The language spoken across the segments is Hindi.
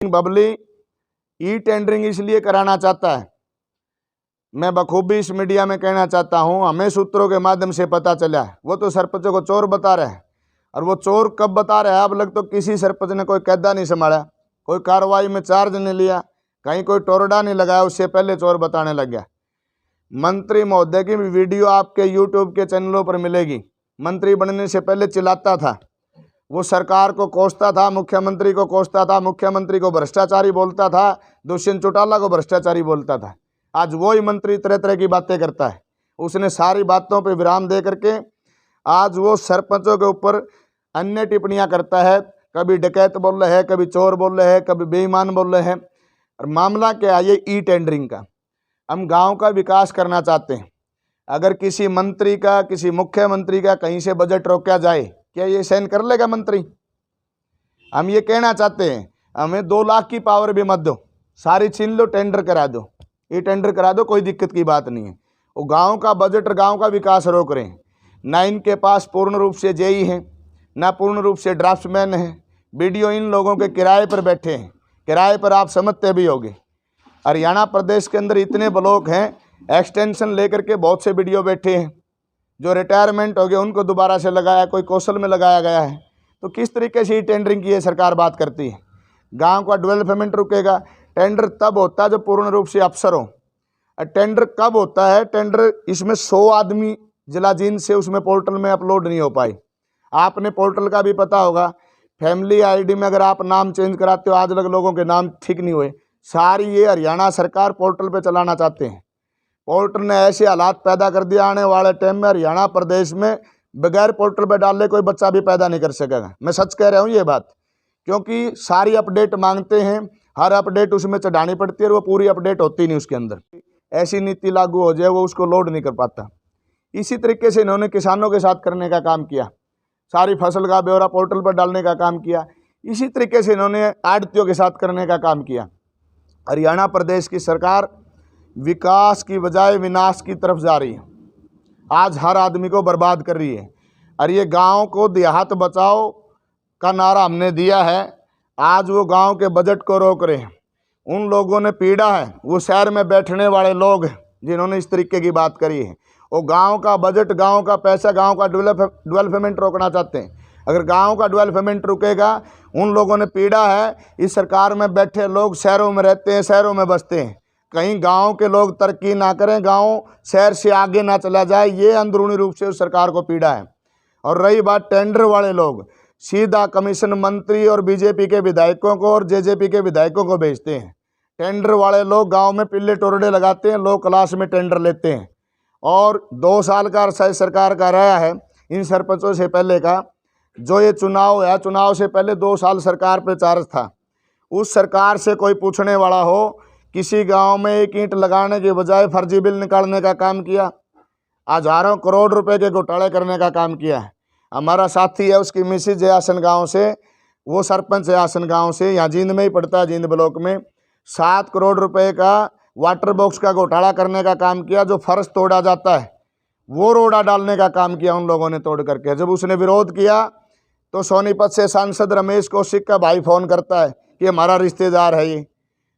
बबली ई टेंडरिंग इसलिए कराना चाहता है, मैं बखूबी इस मीडिया में कहना चाहता हूं, हमें सूत्रों के माध्यम से पता चला है वो तो सरपंचों को चोर बता रहा है। और वो चोर कब बता रहा है, अब लग तो किसी सरपंच ने कोई कैदा नहीं संभाला, कोई कार्रवाई में चार्ज नहीं लिया, कहीं कोई टोरडा नहीं लगाया, उससे पहले चोर बताने लग गया। मंत्री महोदय की वीडियो आपके यूट्यूब के चैनलों पर मिलेगी। मंत्री बनने से पहले चिल्लाता था, वो सरकार को कोसता था, मुख्यमंत्री को कोसता था, मुख्यमंत्री को भ्रष्टाचारी बोलता था, दुष्यंत चौटाला को भ्रष्टाचारी बोलता था। आज वही मंत्री तरह तरह की बातें करता है। उसने सारी बातों पे विराम दे करके आज वो सरपंचों के ऊपर अन्य टिप्पणियां करता है, कभी डकैत बोल रहे हैं, कभी चोर बोल रहे हैं, कभी बेईमान बोल रहे हैं। और मामला क्या है, ये ई टेंडरिंग का। हम गांव का विकास करना चाहते हैं, अगर किसी मंत्री का, किसी मुख्यमंत्री का कहीं से बजट रोका जाए, क्या ये सहन कर लेगा मंत्री? हम ये कहना चाहते हैं, हमें 2 लाख की पावर भी मत दो, सारी छीन लो, टेंडर करा दो, ये टेंडर करा दो, कोई दिक्कत की बात नहीं है। वो गांव का बजट और गांव का विकास रोक रहे हैं। ना इनके पास पूर्ण रूप से जेई हैं, ना पूर्ण रूप से ड्राफ्ट्समैन हैं। वीडियो इन लोगों के किराए पर बैठे हैं, किराए पर आप समझते भी होंगे। हरियाणा प्रदेश के अंदर इतने ब्लॉक हैं, एक्सटेंशन लेकर के बहुत से वीडियो बैठे हैं, जो रिटायरमेंट हो गए उनको दोबारा से लगाया, कोई कौशल में लगाया गया है। तो किस तरीके से ये टेंडरिंग की सरकार बात करती है? गांव का डेवलपमेंट रुकेगा। टेंडर तब होता है जब पूर्ण रूप से अफसर हो। टेंडर कब होता है? टेंडर इसमें 100 आदमी जिला जींद से उसमें पोर्टल में अपलोड नहीं हो पाई। आपने पोर्टल का भी पता होगा, फैमिली आईडी में अगर आप नाम चेंज कराते हो, आज लग लोगों के नाम ठीक नहीं हुए। सारी ये हरियाणा सरकार पोर्टल पे चलाना चाहते हैं। पोर्टल ने ऐसे हालात पैदा कर दिया, आने वाले टाइम में हरियाणा प्रदेश में बगैर पोर्टल पे डाले कोई बच्चा भी पैदा नहीं कर सकेगा। मैं सच कह रहा हूँ ये बात, क्योंकि सारी अपडेट मांगते हैं, हर अपडेट उसमें चढ़ानी पड़ती है और वो पूरी अपडेट होती नहीं उसके अंदर। ऐसी नीति लागू हो जाए वो उसको लोड नहीं कर पाता। इसी तरीके से इन्होंने किसानों के साथ करने का काम किया, सारी फसल का ब्यौरा पोर्टल पर डालने का काम किया। इसी तरीके से इन्होंने आढ़तियों के साथ करने का काम किया। हरियाणा प्रदेश की सरकार विकास की बजाय विनाश की तरफ जा रही है, आज हर आदमी को बर्बाद कर रही है। और ये गांव को देहात बचाओ का नारा हमने दिया है, आज वो गांव के बजट को रोक रहे हैं। उन लोगों ने पीड़ा है, वो शहर में बैठने वाले लोग जिन्होंने इस तरीके की बात करी है। वो गांव का बजट, गांव का पैसा, गांव का डेवलपमेंट रोकना चाहते हैं। अगर गांव का डेवलपमेंट रुकेगा, उन लोगों ने पीड़ा है, इस सरकार में बैठे लोग शहरों में रहते हैं, शहरों में बसते हैं, कहीं गांव के लोग तरक्की ना करें, गांव शहर से आगे ना चला जाए, ये अंदरूनी रूप से उस सरकार को पीड़ा है। और रही बात टेंडर वाले लोग, सीधा कमीशन मंत्री और बीजेपी के विधायकों को और जेजेपी के विधायकों को भेजते हैं। टेंडर वाले लोग गांव में पिल्ले टोरडे लगाते हैं, लो क्लास में टेंडर लेते हैं। और 2 साल का अरसा सरकार का रहा है इन सरपंचों से पहले का, जो ये चुनाव है, चुनाव से पहले 2 साल सरकार पे चार्ज था। उस सरकार से कोई पूछने वाला हो, किसी गांव में एक ईंट लगाने के बजाय फर्जी बिल निकालने का काम किया, हजारों करोड़ रुपए के घोटाले करने का काम किया है। हमारा साथी है, उसकी मिसिज है आसन गांव से, वो सरपंच है आसन गांव से, यहाँ जींद में ही पड़ता है, जींद ब्लॉक में। 7 करोड़ रुपए का वाटर बॉक्स का घोटाला करने का काम किया, जो फर्श तोड़ा जाता है वो रोड़ा डालने का काम किया उन लोगों ने तोड़ करके। जब उसने विरोध किया तो सोनीपत से सांसद रमेश कौशिक का भाई फ़ोन करता है कि हमारा रिश्तेदार है ये,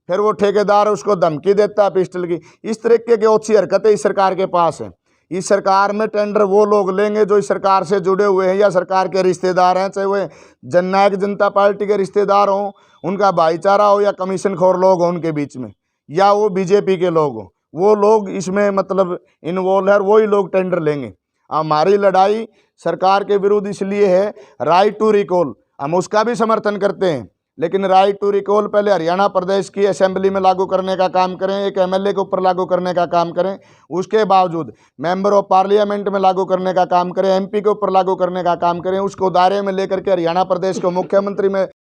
फिर वो ठेकेदार उसको धमकी देता है पिस्टल की। इस तरीके की ओछी हरकतें इस सरकार के पास है। इस सरकार में टेंडर वो लोग लेंगे जो इस सरकार से जुड़े हुए हैं या सरकार के रिश्तेदार हैं, चाहे वो जननायक जनता पार्टी के रिश्तेदार हों, उनका भाईचारा हो, या कमीशन खोर लोग हों उनके बीच में, या वो बीजेपी के लोग हों, वो लोग इसमें मतलब इन्वॉल्व है और वही लोग टेंडर लेंगे। हमारी लड़ाई सरकार के विरुद्ध इसलिए है, राइट टू रिकॉल हम उसका भी समर्थन करते हैं, लेकिन राइट टू रिकॉल पहले हरियाणा प्रदेश की असेंबली में लागू करने का काम करें, एक एमएलए के ऊपर लागू करने का काम करें, उसके बावजूद मेंबर ऑफ पार्लियामेंट में लागू करने का काम करें, एमपी के ऊपर लागू करने का काम करें, उसको दायरे में लेकर के हरियाणा प्रदेश को मुख्यमंत्री में